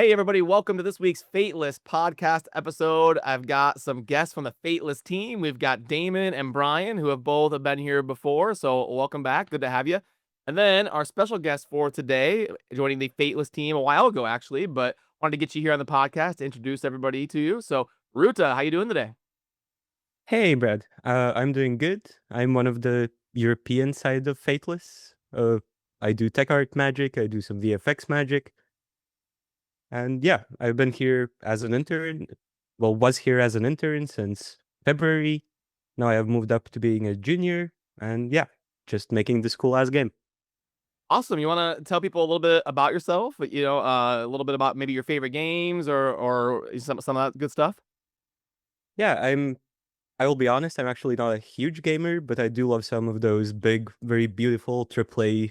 Hey, everybody, welcome to this week's Fateless podcast episode. I've got some guests from the Fateless team. We've got Damon and Brian, who have both been here before. So, welcome back. Good to have you. And then our special guest for today, joining the Fateless team a while ago, actually, but wanted to get you here on the podcast to introduce everybody to you. So, Ruta, how you doing today? Hey, Brad. I'm doing good. I'm one of the European side of Fateless. I do tech art magic. I do some VFX magic. And yeah, I've been here as an intern. Well, was here as an intern since February. Now I have moved up to being a junior. And yeah, just making this cool ass game. Awesome. You want to tell people a little bit about yourself? A little bit about maybe your favorite games or some of that good stuff. Yeah, I will be honest, I'm actually not a huge gamer, but I do love some of those big, very beautiful AAA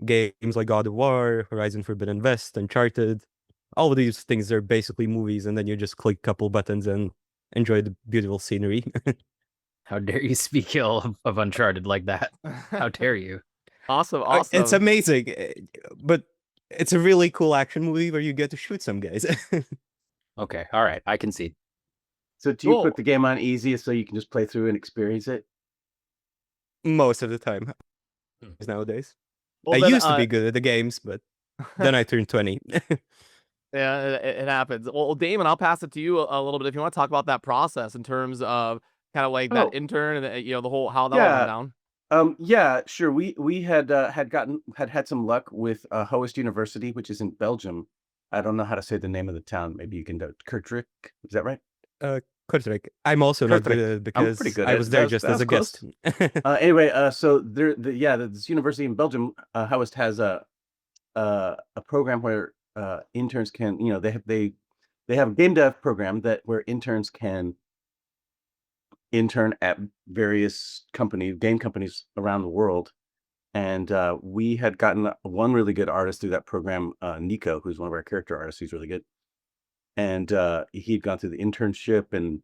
games like God of War, Horizon Forbidden West, Uncharted. All of these things are basically movies, and then you just click a couple buttons and enjoy the beautiful scenery. How dare you speak ill of Uncharted like that? How dare you? Awesome, It's awesome. amazing, but it's a really cool action movie where you get to shoot some guys. Okay, all right, I concede. So do you Cool. put the game on easy so you can just play through and experience it? Most of the time Hmm. nowadays. Well, I then, used to be good at the games, but then I turned 20. yeah, it happens. Well, Damon, I'll pass it to you a little bit if you want to talk about that process in terms of kind of like that Oh, intern and the whole how that all went yeah. down. Yeah, sure. We had some luck with Hoest University, which is in Belgium. I don't know how to say the name of the town. Maybe you can do Kortrijk. Is that right? uh, Kortrijk. I'm also not good Kortrijk. at it I'm pretty because good I at was it. there That was, just that as was a guest. close. Anyway, so this university in Belgium, Hoest has a program where interns can, they have a game dev program that where interns can intern at various game companies around the world. And we had gotten one really good artist through that program, Nico, who's one of our character artists. He's really good. And he'd gone through the internship and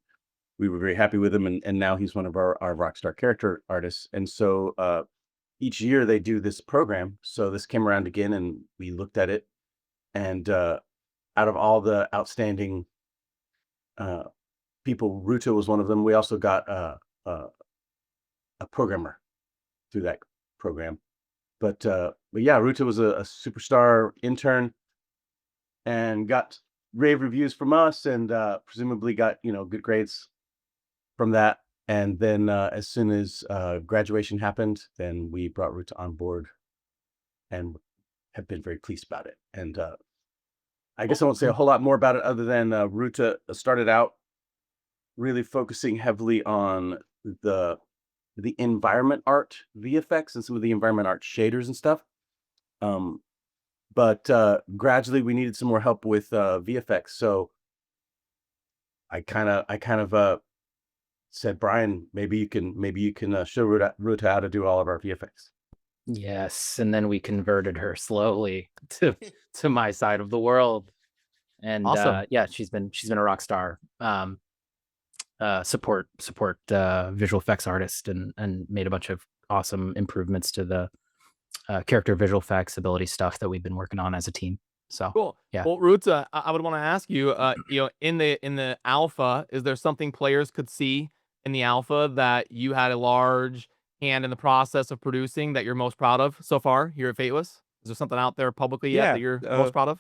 we were very happy with him. And now he's one of our rockstar character artists. And so each year they do this program. So this came around again and we looked at it. And out of all the outstanding uh, people, Ruta was one of them. We also got a programmer through that program. But yeah, Ruta was a superstar intern and got rave reviews from us and presumably got, good grades from that. And then as soon as graduation happened, then we brought Ruta on board and have been very pleased about it. And I guess I won't say a whole lot more about it other than Ruta started out really focusing heavily on the the environment art VFX and some of the environment art shaders and stuff. Um, but gradually we needed some more help with VFX. So I kind of said, Brian, maybe you can show Ruta how to do all of our VFX. Yes, and then we converted her slowly to my side of the world, and Awesome. yeah, she's been a rock star. Support visual effects artist, and made a bunch of awesome improvements to the character visual effects ability stuff that we've been working on as a team. So Cool. yeah. Well, Ruta, I would want to ask you, in the alpha, is there something players could see in the alpha that you had a large hand in the process of producing that you're most proud of so far here at Fateless? Is there something out there publicly yet that Yeah, you're most proud of?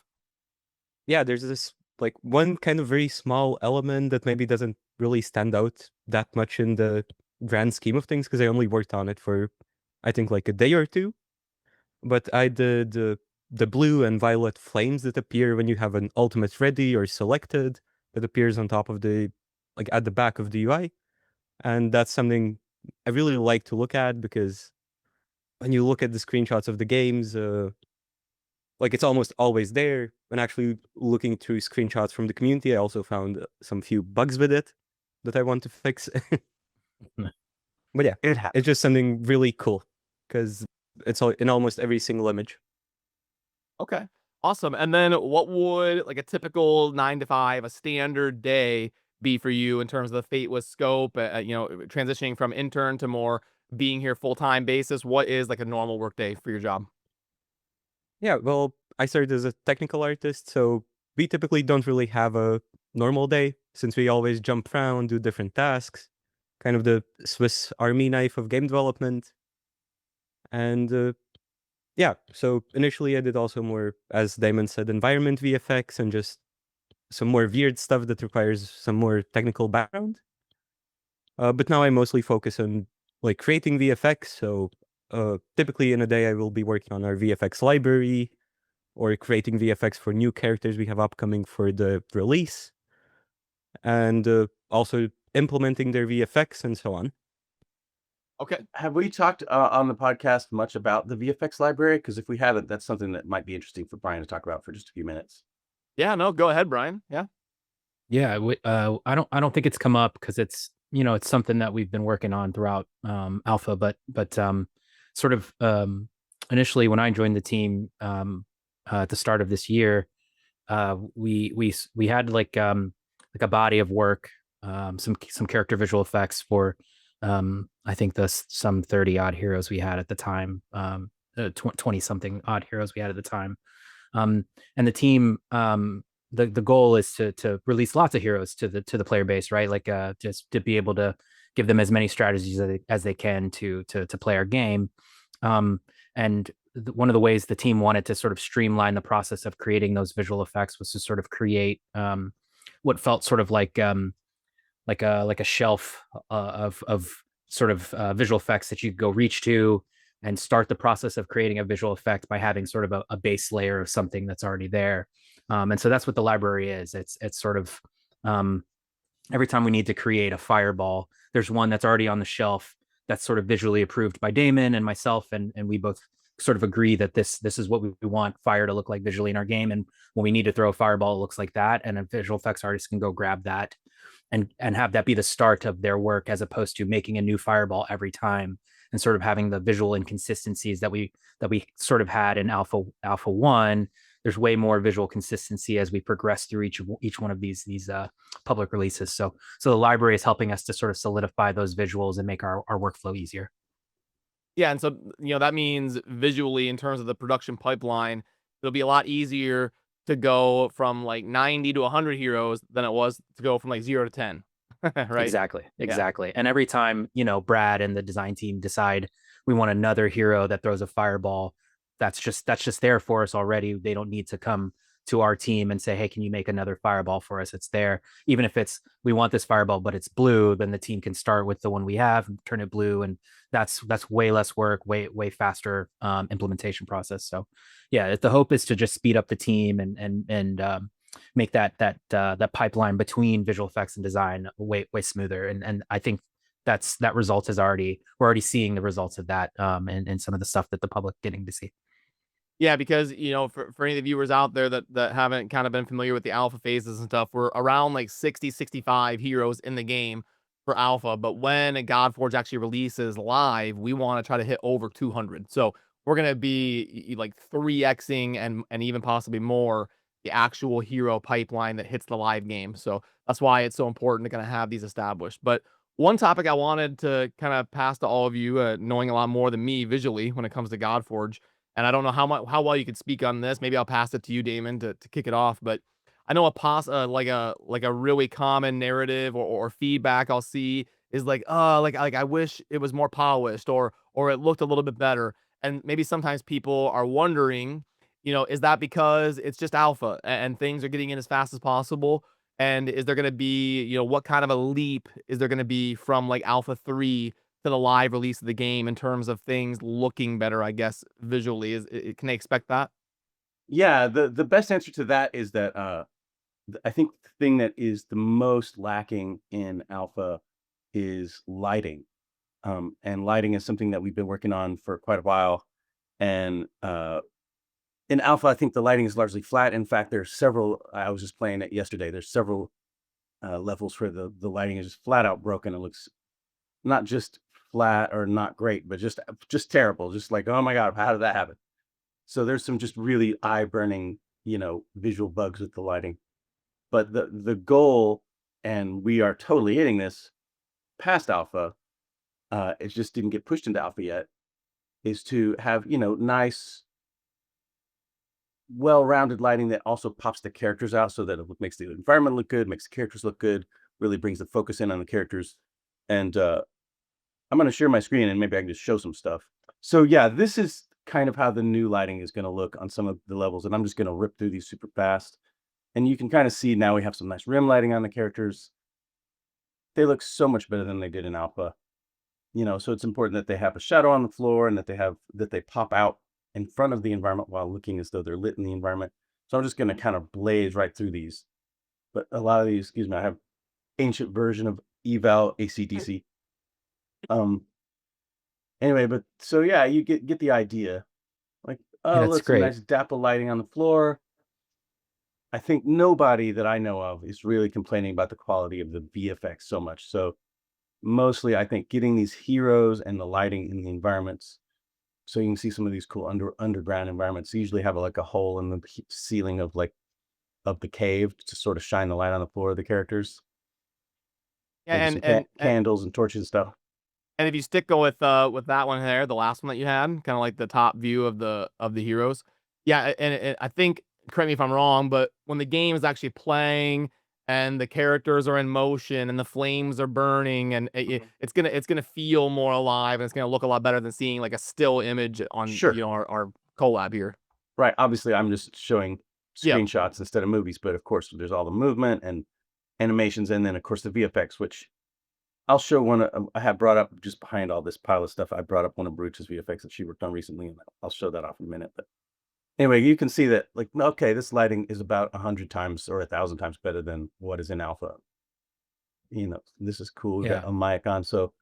yeah, there's this like one kind of very small element that maybe doesn't really stand out that much in the grand scheme of things because I only worked on it for I think like a day or two. But I did the blue and violet flames that appear when you have an ultimate ready or selected that appears on top of the like at the back of the UI. And that's something I really like to look at because when you look at the screenshots of the games, like it's almost always there. When actually looking through screenshots from the community, I also found some few bugs with it that I want to fix. But yeah, It it's just something really cool because it's in almost every single image. Okay. Awesome. And then what would like a typical 9 to 5, a standard day be for you in terms of the Fateless scope, transitioning from intern to more being here full-time basis? What is like a normal work day for your job? Yeah, well, I started as a technical artist, so we typically don't really have a normal day since we always jump around, do different tasks, kind of the Swiss Army knife of game development. And yeah, so initially I did also more, as Damon said, environment VFX and just some more weird stuff that requires some more technical background. But now I mostly focus on like creating VFX. So typically in a day I will be working on our VFX library or creating VFX for new characters we have upcoming for the release, and also implementing their VFX and so on. Okay. Have we talked on the podcast much about the VFX library? Because if we haven't, that's something that might be interesting for Brian to talk about for just a few minutes. Yeah, no, go ahead, Brian. Yeah. Yeah, I don't think it's come up because it's it's something that we've been working on throughout alpha, but sort of initially when I joined the team at the start of this year, we had like a body of work, some character visual effects for I think some 30 odd heroes we had at the time, 20 something odd heroes we had at the time, and the team. The goal is to release lots of heroes to the player base, right? Like just to be able to give them as many strategies as they can to play our game. And one of the ways the team wanted to sort of streamline the process of creating those visual effects was to sort of create what felt sort of like a shelf of sort of visual effects that you could go reach to and start the process of creating a visual effect by having sort of a base layer of something that's already there. And so that's what the library is. It's sort of every time we need to create a fireball, there's one that's already on the shelf that's sort of visually approved by Damon and myself, and we both sort of agree that this is what we want fire to look like visually in our game. And when we need to throw a fireball, it looks like that, and a visual effects artist can go grab that and have that be the start of their work, as opposed to making a new fireball every time and sort of having the visual inconsistencies that we sort of had in alpha 1. There's way more visual consistency as we progress through each one of these public releases. So the library is helping us to sort of solidify those visuals and make our workflow easier. Yeah, and so that means visually in terms of the production pipeline, it'll be a lot easier to go from like 90 to 100 heroes than it was to go from like 0 to 10. Right? Exactly. Yeah. And every time, Brad and the design team decide we want another hero that throws a fireball, that's just there for us already. They don't need to come to our team and say, hey, can you make another fireball for us? It's there. Even if we want this fireball, but it's blue, then the team can start with the one we have and turn it blue. And that's way less work, way faster implementation process. So yeah, the hope is to just speed up the team and make that pipeline between visual effects and design way smoother. And I think that result we're already seeing the results of that and some of the stuff that the public getting to see. Yeah, because for any of the viewers out there that haven't kind of been familiar with the alpha phases and stuff, we're around like 60, 65 heroes in the game for alpha. But when GODFORGE actually releases live, we want to try to hit over 200. So we're gonna be like 3xing and even possibly more the actual hero pipeline that hits the live game. So that's why it's so important to kind of have these established. But one topic I wanted to kind of pass to all of you, knowing a lot more than me visually when it comes to GODFORGE, and I don't know how well you could speak on this. Maybe I'll pass it to you, Damon, to kick it off. But I know like a really common narrative or feedback I'll see is like, oh, like I wish it was more polished or it looked a little bit better. And maybe sometimes people are wondering, is that because it's just alpha and things are getting in as fast as possible? And is there going to be, what kind of a leap is there going to be from like alpha 3 to the live release of the game in terms of things looking better, I guess, visually? Can they expect that? Yeah, the best answer to that is that I think the thing that is the most lacking in alpha is lighting. And lighting is something that we've been working on for quite a while. And in alpha, I think the lighting is largely flat. In fact, there's several. I was just playing it yesterday. There's several levels where the lighting is just flat out broken. It looks not just flat or not great, but just terrible. Just like, oh my god, how did that happen? So there's some just really eye burning, visual bugs with the lighting. But the goal, and we are totally hitting this past alpha. It just didn't get pushed into alpha yet. Is to have nice well-rounded lighting that also pops the characters out so that it makes the environment look good, makes the characters look good, really brings the focus in on the characters. And I'm going to share my screen and maybe I can just show some stuff. So yeah, this is kind of how the new lighting is going to look on some of the levels. And I'm just going to rip through these super fast. And you can kind of see now we have some nice rim lighting on the characters. They look so much better than they did in alpha. You know, so it's important that they have a shadow on the floor and that they pop out in front of the environment while looking as though they're lit in the environment. So I'm just going to kind of blaze right through these. But a lot of these, excuse me, I have ancient version of eval ACDC. Anyway, but so yeah, you get the idea. Like, Yeah, oh, that's look, some great. nice dapple lighting on the floor. I think nobody that I know of is really complaining about the quality of the VFX so much. So mostly, I think getting these heroes and the lighting in the environments. So you can see some of these cool underground environments. They usually have like a hole in the ceiling of the cave to sort of shine the light on the floor of the characters. Yeah, Maybe some candles and torches and stuff. and if you stick with that one there, the last one that you had, kind of like the top view of the heroes. Yeah, and I think, correct me if I'm wrong, but when the game is actually playing and the characters are in motion and the flames are burning and it's gonna feel more alive and it's gonna look a lot better than seeing like a still image on Sure. our collab here. Right. Obviously, I'm just showing Yeah. screenshots instead of movies, but of course, there's all the movement and animations, and then of course the VFX, which I'll show one. I have brought up just behind all this pile of stuff. I brought up one of Bruta's VFX that she worked on recently, and I'll show that off in a minute. But anyway, you can see that, like, okay, this lighting is about 100 times or 1,000 times better than what is in alpha. You know, this is cool. We got Yeah. a mic on, so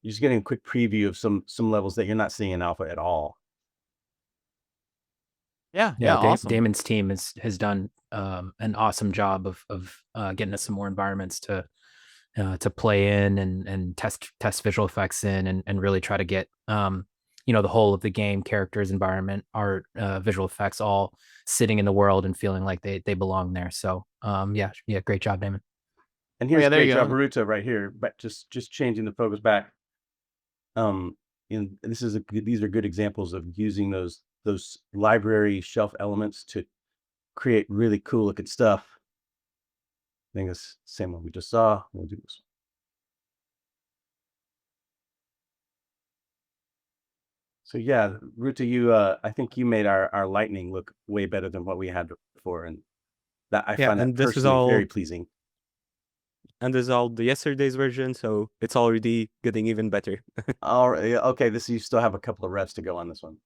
you're just getting a quick preview of some levels that you're not seeing in alpha at all. Yeah, Yeah, awesome. Damon's team has done an awesome job of getting us some more environments to play in and test visual effects in and really try to get the whole of the game, characters, environment, art, visual effects all sitting in the world and feeling like they belong there. So yeah, great job, Damon. And here's yeah, there great you job, go. Ruta, right here, but just changing the focus back. And these are good examples of using those library shelf elements to create really cool looking stuff. I think it's the same one we just saw. We'll do this. So yeah, Ruta, I think you made our lightning look way better than what we had before, and that I Yeah, find that and this is personally all very pleasing. and this is all the yesterday's version, so it's already getting even better. All right, yeah, okay, you still have a couple of reps to go on this one.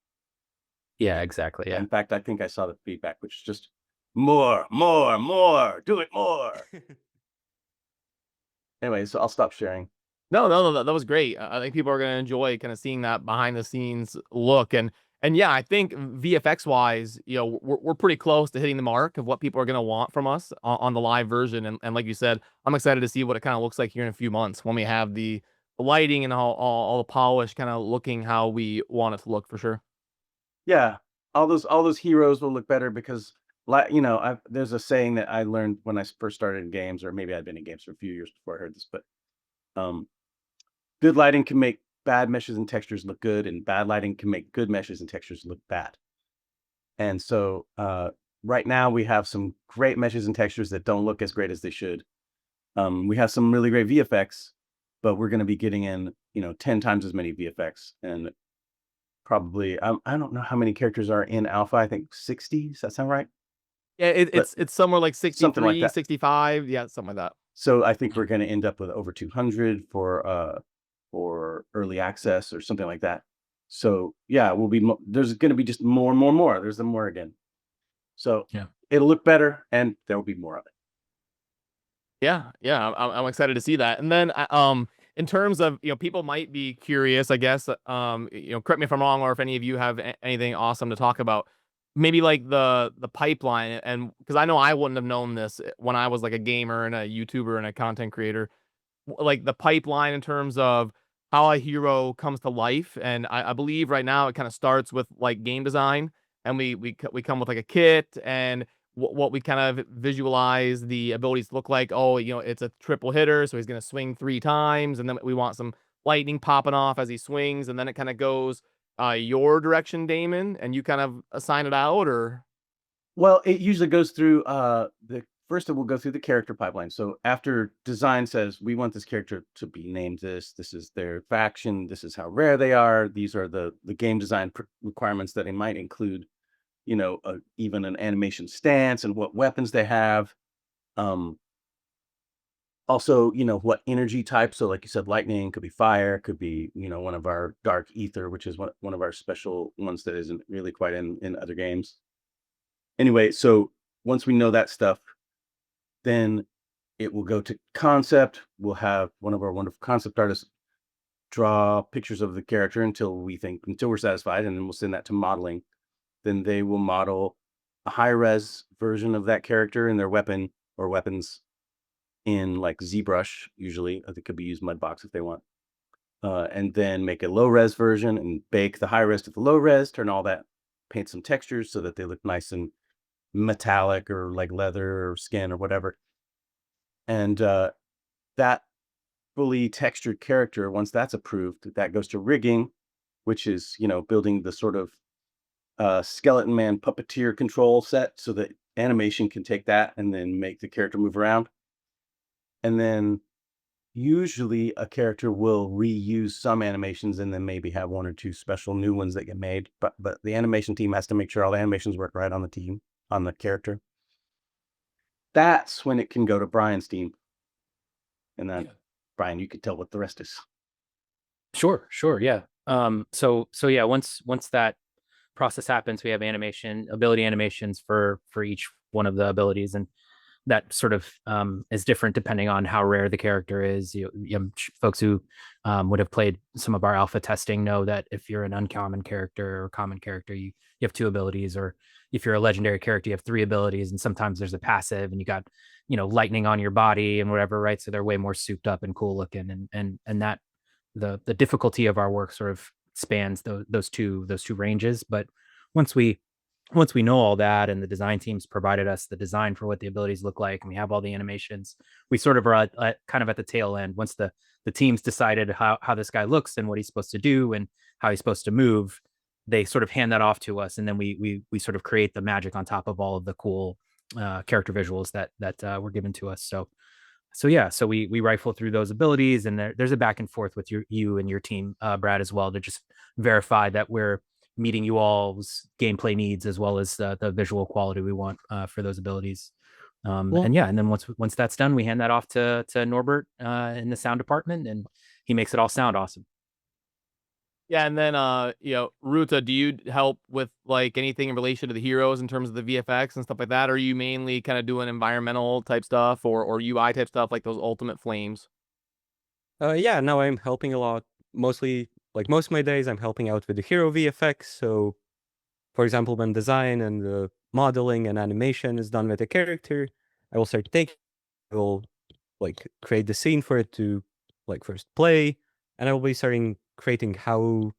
Yeah, exactly. Yeah. In fact, I think I saw the feedback, which is just more, do it more. Anyway, so I'll stop sharing. No, that was great. I think people are gonna enjoy kind of seeing that behind the scenes look, and yeah, I think VFX wise, we're pretty close to hitting the mark of what people are gonna want from us on the live version, and like you said, I'm excited to see what it kind of looks like here in a few months when we have the lighting and all the polish kind of looking how we want it to look for sure. Yeah, all those heroes will look better because, there's a saying that I learned when I first started in games, or maybe I'd been in games for a few years before I heard this, but um, good lighting can make bad meshes and textures look good, and bad lighting can make good meshes and textures look bad. And so right now we have some great meshes and textures that don't look as great as they should. We have some really great VFX, but we're going to be getting in 10 times as many VFX, and probably I don't know how many characters are in alpha. I think 60. Does that sound right? Yeah, it's somewhere like Something like 63, that. 65, yeah, something like that. So I think we're going to end up with over 200 for early access or something like that. So yeah, there's going to be just more and more and more. There's the more again. So Yeah. it'll look better, and there will be more of it. Yeah, I'm excited to see that. And then, in terms of people might be curious, I guess, correct me if I'm wrong, or if any of you have anything awesome to talk about. Maybe like the pipeline, and because I know I wouldn't have known this when I was like a gamer and a YouTuber and a content creator, like the pipeline in terms of how a hero comes to life. And I believe right now it kind of starts with like game design, and we come with like a kit and what we kind of visualize the abilities to look like. Oh, it's a triple hitter, so he's going to swing 3 times, and then we want some lightning popping off as he swings, and then it kind of goes your direction, Damon, and you kind of assign it out, or Well, it usually goes through the first it will go through the character pipeline. So after design says we want this character to be named this is their faction, this is how rare they are, these are the game design requirements that it might include, even an animation stance and what weapons they have. Um, Also, what energy type. So like you said, lightning could be fire, could be, one of our dark ether, which is one of our special ones that isn't really quite in other games. Anyway, so once we know that stuff, then it will go to concept. We'll have one of our wonderful concept artists draw pictures of the character until we're satisfied, and then we'll send that to modeling. Then they will model a high res version of that character and their weapon or weapons in like ZBrush, usually. They could be used Mudbox if they want. And then make a low res version and bake the high res to the low res, turn all that, paint some textures so that they look nice and metallic or like leather or skin or whatever. And that fully textured character, once that's approved, that goes to rigging, which is, building the sort of skeleton man puppeteer control set so that animation can take that and then make the character move around. And then usually a character will reuse some animations and then maybe have one or two special new ones that get made. But the animation team has to make sure all the animations work right on the character. That's when it can go to Brian's team. And then, Brian, you could tell what the rest is. Sure, yeah. So yeah, once that process happens, we have ability animations for each one of the abilities, and that sort of is different depending on how rare the character is. Folks who would have played some of our alpha testing know that if you're an uncommon character or common character, you have 2 abilities, or if you're a legendary character, you have 3 abilities, and sometimes there's a passive, and you got lightning on your body and whatever, right? So they're way more souped up and cool looking, and that the difficulty of our work sort of spans those two ranges. But once we know all that, and the design teams provided us the design for what the abilities look like, and we have all the animations, we sort of are kind of at the tail end. Once the teams decided how this guy looks and what he's supposed to do and how he's supposed to move, they sort of hand that off to us, and then we sort of create the magic on top of all of the cool character visuals that were given to us. So we rifle through those abilities, and there's a back and forth with you and your team, Brad, as well, to just verify that we're meeting you all's gameplay needs as well as the visual quality we want for those abilities. And then once that's done, we hand that off to Norbert in the sound department, and he makes it all sound awesome. Yeah, and then Ruta, do you help with like anything in relation to the heroes in terms of the VFX and stuff like that? Or are you mainly kind of doing environmental type stuff or UI type stuff like those ultimate flames? Yeah, now I'm helping a lot. Mostly, like most of my days, I'm helping out with the hero VFX. So, for example, when design and the modeling and animation is done with a character, I will start I will like create the scene for it to like first play, and I will be starting creating how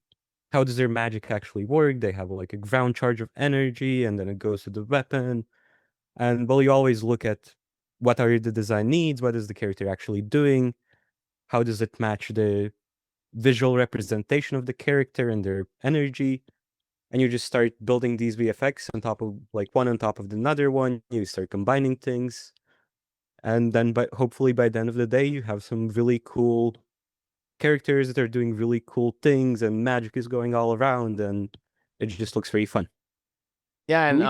does their magic actually work. They have like a ground charge of energy, and then it goes to the weapon. And well, you always look at what are the design needs, what is the character actually doing, how does it match the visual representation of the character and their energy. And you just start building these VFX on top of like one on top of another one. You start combining things. And then hopefully by the end of the day, you have some really cool characters that are doing really cool things, and magic is going all around, and it just looks very fun. Yeah, and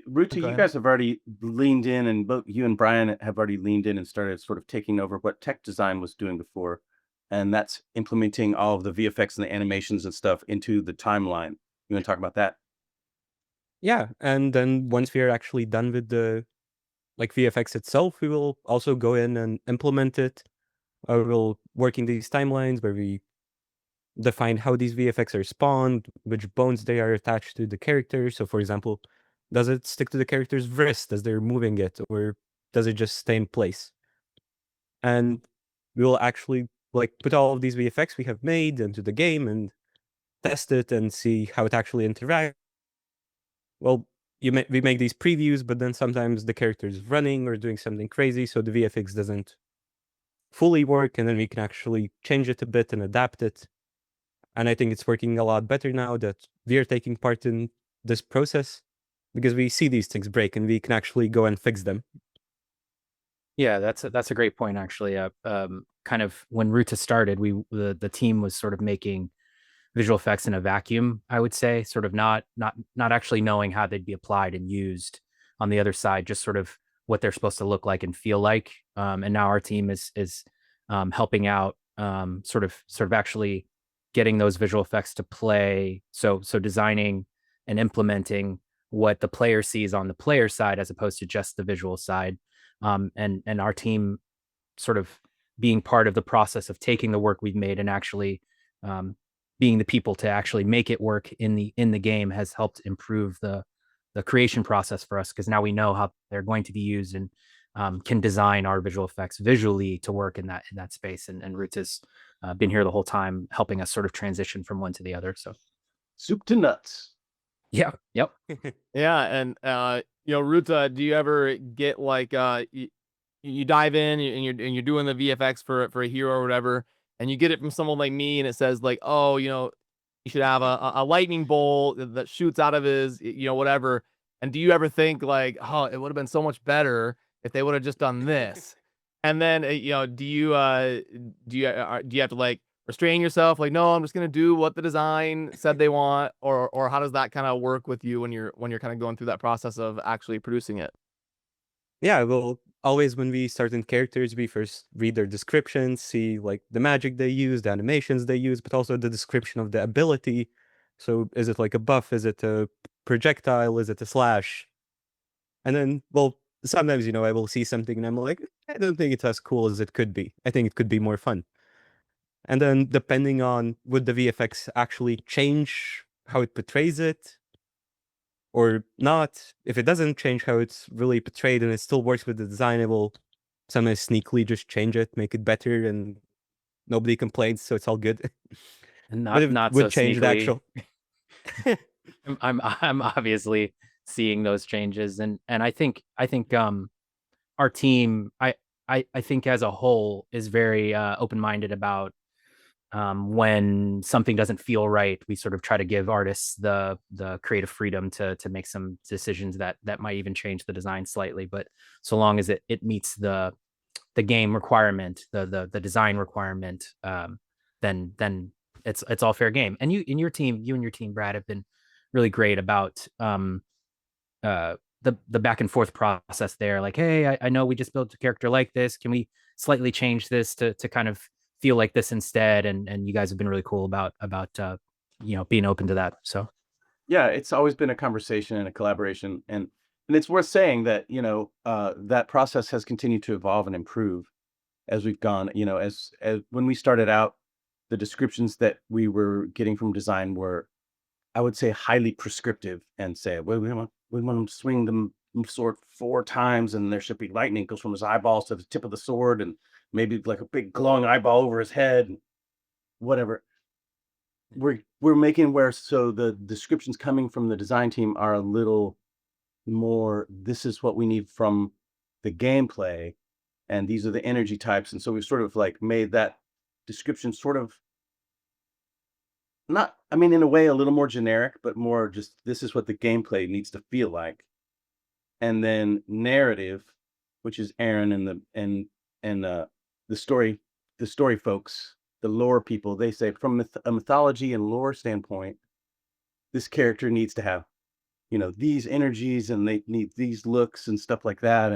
Ruta, you guys have already leaned in, and both you and Brian have already leaned in and started sort of taking over what tech design was doing before, and that's implementing all of the VFX and the animations and stuff into the timeline. You want to talk about that? Yeah, and then once we are actually done with the like VFX itself, we will also go in and implement it. We'll work in these timelines where we define how these VFX are spawned, which bones they are attached to the character. So, for example, does it stick to the character's wrist as they're moving it, or does it just stay in place? And we will actually like put all of these VFX we have made into the game and test it and see how it actually interacts. Well, we make these previews, but then sometimes the character is running or doing something crazy, so the VFX doesn't fully work, and then we can actually change it a bit and adapt it. And I think it's working a lot better now that we are taking part in this process. because we see these things break and we can actually go and fix them. Yeah, that's a great point actually. Kind of when Ruta started, the team was sort of making visual effects in a vacuum, I would say, sort of not actually knowing how they'd be applied and used on the other side, just sort of what they're supposed to look like and feel like. And now our team is helping out, sort of actually getting those visual effects to play. So designing and implementing what the player sees on the player side as opposed to just the visual side. And our team sort of being part of the process of taking the work we've made and actually being the people to actually make it work in the game has helped improve the creation process for us, because now we know how they're going to be used and can design our visual effects visually to work in that space. And Roots has been here the whole time helping us sort of transition from one to the other. So Soup to nuts. yeah, yep. Yeah, and Ruta, do you ever get like you dive in and you're doing the VFX for a hero or whatever, and you get it from someone like me, and it says like, oh, you should have a lightning bolt that shoots out of his, whatever. And do you ever think like, oh, it would have been so much better if they would have just done this? And then do you have to like restrain yourself, like, no, I'm just gonna do what the design said they want, or how does that kind of work with you when you're kind of going through that process of actually producing it? Yeah, well, always when we start in characters, we first read their descriptions, see like the magic they use, the animations they use, but also the description of the ability. So is it like a buff? Is it a projectile? Is it a slash? And then, well, sometimes, I will see something and I'm like, I don't think it's as cool as it could be. I think it could be more fun. And then depending on would the VFX actually change how it portrays it or not, if it doesn't change how it's really portrayed and it still works with the design, it will sometimes sneakily just change it, make it better, and nobody complains, so it's all good. And But if it not would so change the sneakily. actual I'm obviously seeing those changes, and I think our team, I think as a whole is very open-minded about when something doesn't feel right. We sort of try to give artists the creative freedom to make some decisions that might even change the design slightly, but so long as it meets the game requirement, the design requirement, then it's all fair game. And you and your team, Brad, have been really great about the back and forth process there. Like, hey, I know we just built a character like this. Can we slightly change this to kind of feel like this instead? And you guys have been really cool about being open to that. So Yeah, it's always been a conversation and a collaboration, and it's worth saying that that process has continued to evolve and improve as we've gone. As when we started out, the descriptions that we were getting from design were, I would say, highly prescriptive, and say, well, we want him to swing the sword 4 times, and there should be lightning goes from his eyeballs to the tip of the sword, and maybe like a big glowing eyeball over his head, and whatever. We're making where so the descriptions coming from the design team are a little more, this is what we need from the gameplay, and these are the energy types, and so we've sort of like made that description sort of not, I mean, in a way a little more generic, but more just this is what the gameplay needs to feel like. And then narrative, which is Aaron and the story, the story folks, the lore people, they say from a mythology and lore standpoint, this character needs to have, these energies, and they need these looks and stuff like that.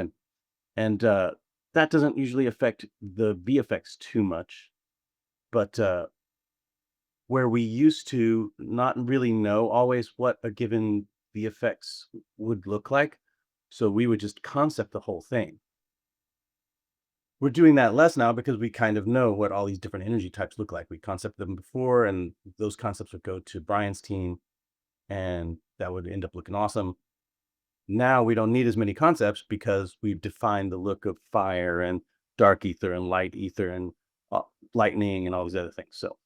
And that doesn't usually affect the VFX too much. But where we used to not really know always what a given VFX would look like, so we would just concept the whole thing. We're doing that less now because we kind of know what all these different energy types look like. We concept them before, and those concepts would go to Brian's team, and that would end up looking awesome. Now we don't need as many concepts because we've defined the look of fire and dark ether and light ether and lightning and all these other things. So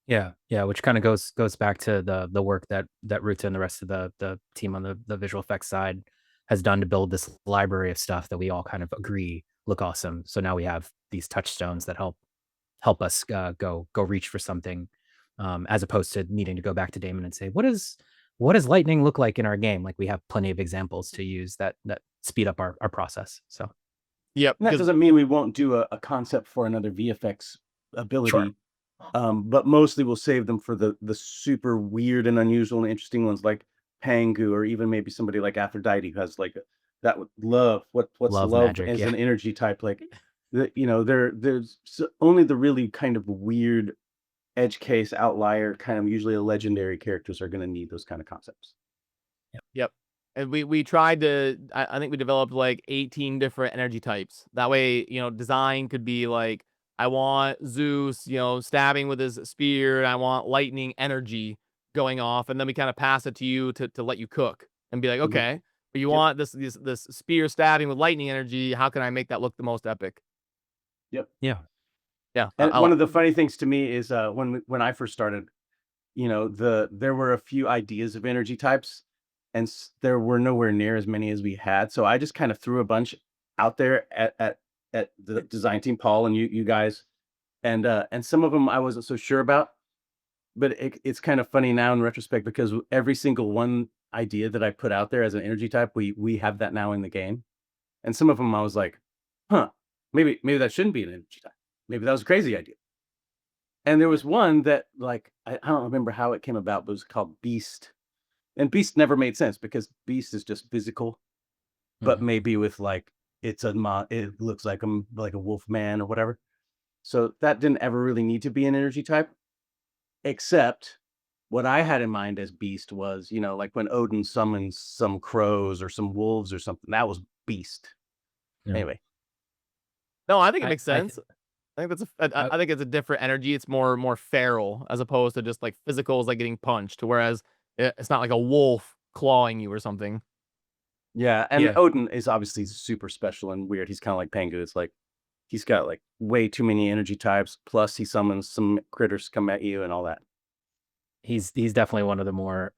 yeah, which kind of goes back to the work that Ruta and the rest of the team on the visual effects side has done to build this library of stuff that we all kind of agree look awesome. So now we have these touchstones that help us go reach for something, as opposed to needing to go back to Damon and say, what what does lightning look like in our game? Like we have plenty of examples to use that speed up our process. So Yep. And that doesn't mean we won't do a concept for another VFX ability, but mostly we'll save them for the super weird and unusual and interesting ones like Pangu, or even maybe somebody like Aphrodite who has like that would love what's Love love magic, as yeah. an energy type. Like there's only the really kind of weird edge case outlier, kind of usually a legendary characters are going to need those kind of concepts. Yep. And we tried to, I think we developed like 18 different energy types. That way, design could be like, I want Zeus, stabbing with his spear, and I want lightning energy going off. And then we kind of pass it to you to let you cook and be like, Mhm. okay, but you Yep. want this spear stabbing with lightning energy. How can I make that look the most epic? Yep. yeah. Yeah. And one of the funny things to me is when I first started, there were a few ideas of energy types, and there were nowhere near as many as we had. So I just kind of threw a bunch out there at the design team, Paul and you guys, and some of them I wasn't so sure about. But it's kind of funny now in retrospect, because every single one idea that I put out there as an energy type, we have that now in the game, and some of them I was like, huh, maybe that shouldn't be an energy type. Maybe that was a crazy idea. And there was one that, like, I don't remember how it came about, but it was called Beast. And Beast never made sense because Beast is just physical, but Mhm. maybe with like it looks like like a wolf man or whatever. So that didn't ever really need to be an energy type, except what I had in mind as Beast was, like when Odin summons some crows or some wolves or something, that was Beast. Yeah. Anyway, No, I think it I- makes I sense. I think that's I- I think it's a different energy. It's more feral as opposed to just like physical is like getting punched. Whereas it's not like a wolf clawing you or something. yeah, and Yeah. Odin is obviously super special and weird. He's kind of like Pengu. It's like he's got like way too many energy types. Plus, he summons some critters to come at you and all that. He's definitely one of the more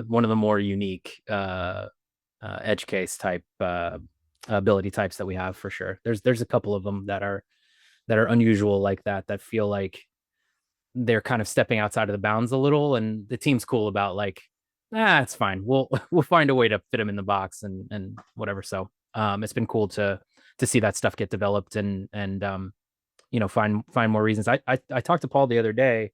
one of the more unique edge case type ability types that we have for sure. There's a couple of them that are unusual like that feel like they're kind of stepping outside of the bounds a little, and the team's cool about like, it's fine. We'll find a way to fit them in the box and whatever. So it's been cool to see that stuff get developed and find more reasons. I talked to Paul the other day.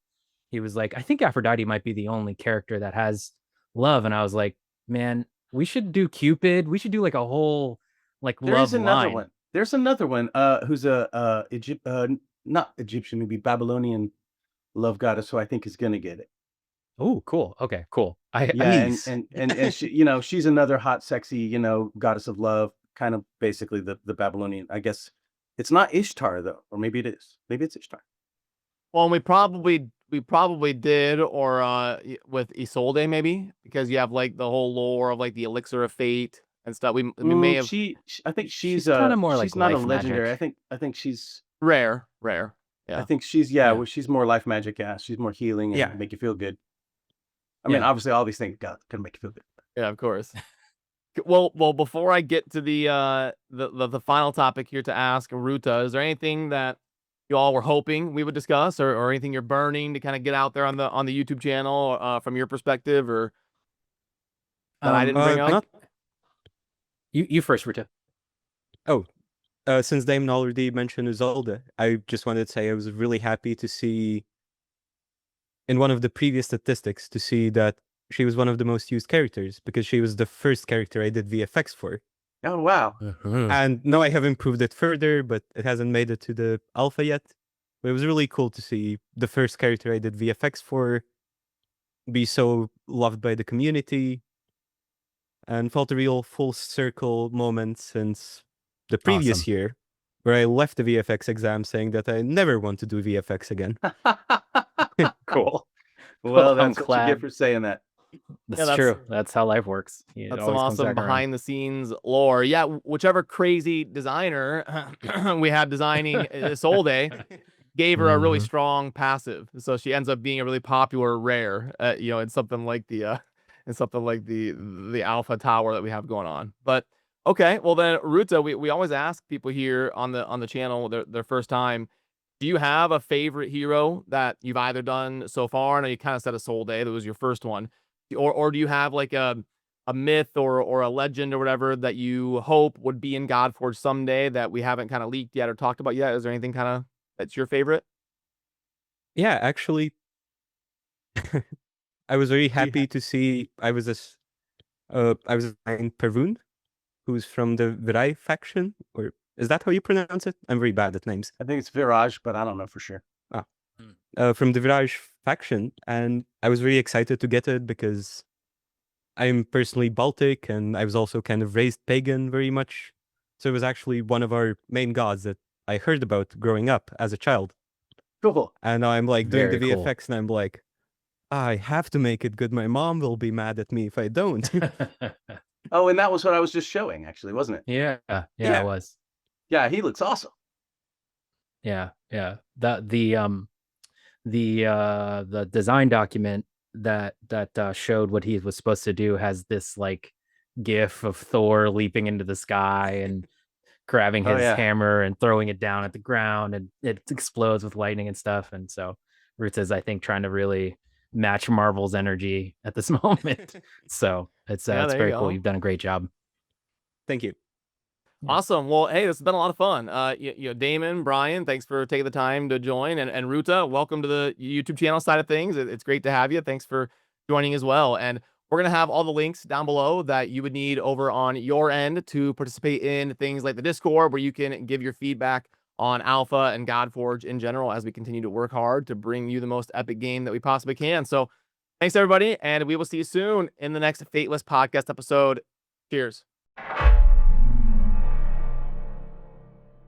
He was like, I think Aphrodite might be the only character that has love, and I was like, man, we should do Cupid. We should do like a whole like There love is another line. one. There's another one. Who's not Egyptian, maybe Babylonian love goddess, who I think is gonna get it. Oh, cool. Okay, cool. I Yeah, Please. and she, she's another hot, sexy, goddess of love, kind of basically the Babylonian. I guess it's not Ishtar though, or maybe it is. Maybe it's Ishtar. Well, we probably did, or with Isolde maybe, because you have like the whole lore of like the elixir of fate and stuff. We may have I think she's kinda more like she's not a life legendary. magic. I think she's rare. I Yeah, think she's Yeah. well, she's more life magic. Yeah, she's more healing and Yeah. make you feel good. I mean, Yeah. obviously, all these things can make you feel good. yeah, of course. Well, before I get to the final topic here to ask Ruta, is there anything that you all were hoping we would discuss, or anything you're burning to kind of get out there on the YouTube channel, from your perspective, or that I didn't bring up? Not You first, Ruta. since Damon already mentioned Isolde, I just wanted to say I was really happy to see in one of the previous statistics to see that she was one of the most used characters because she was the first character I did VFX for. Oh wow! And now I have improved it further, but it hasn't made it to the alpha yet. But it was really cool to see the first character I did VFX for be so loved by the community, and felt a real full circle moment since the previous Awesome. year, where I left the VFX exam saying that I never want to do VFX again. Cool. Well, Well, I'm that's what you glad. get for saying that. That's that's- true. That's how life works. It That's some always comes awesome back around. behind the scenes lore. Yeah, whichever crazy designer we had designing Isolde gave her a really Mhm. strong passive, so she ends up being a really popular rare, in something like the alpha tower that we have going on. But okay, well then, Ruta, we always ask people here on the channel their first time. Do you have a favorite hero that you've either done so far? I know you kind of said Isolde, that was your first one. or do you have like a myth or a legend or whatever that you hope would be in GODFORGE someday that we haven't kind of leaked yet or talked about yet? Is there anything kind of that's your favorite? Yeah, actually, I was very happy to see. I was assigned Pervun, who's from the Virai faction, or is that how you pronounce it? I'm very bad at names. I think it's Virage, but I don't know for sure. From the Virage faction, and I was very excited to get it because I'm personally Baltic, and I was also kind of raised pagan very much. So it was actually one of our main gods that I heard about growing up as a child. Cool. And now I'm like doing Very the cool. VFX, and I'm like, I have to make it good. My mom will be mad at me if I don't. Oh, and that was what I was just showing, actually, wasn't it? yeah, Yeah. it was. Yeah, he looks awesome. Yeah. The design document that showed what he was supposed to do has this like gif of Thor leaping into the sky and grabbing Oh, his yeah. hammer and throwing it down at the ground, and it explodes with lightning and stuff. And so Ruta's, I think, trying to really match Marvel's energy at this moment. So it's Yeah, it's there you very cool. go. You've done a great job. Thank you. Awesome. Well, hey, this has been a lot of fun. Damon, Brian, thanks for taking the time to join, and Ruta, welcome to the YouTube channel side of things. It's great to have you. Thanks for joining as well. And we're gonna have all the links down below that you would need over on your end to participate in things like the Discord, where you can give your feedback on Alpha and GODFORGE in general as we continue to work hard to bring you the most epic game that we possibly can. So, thanks everybody, and we will see you soon in the next Fateless podcast episode. Cheers.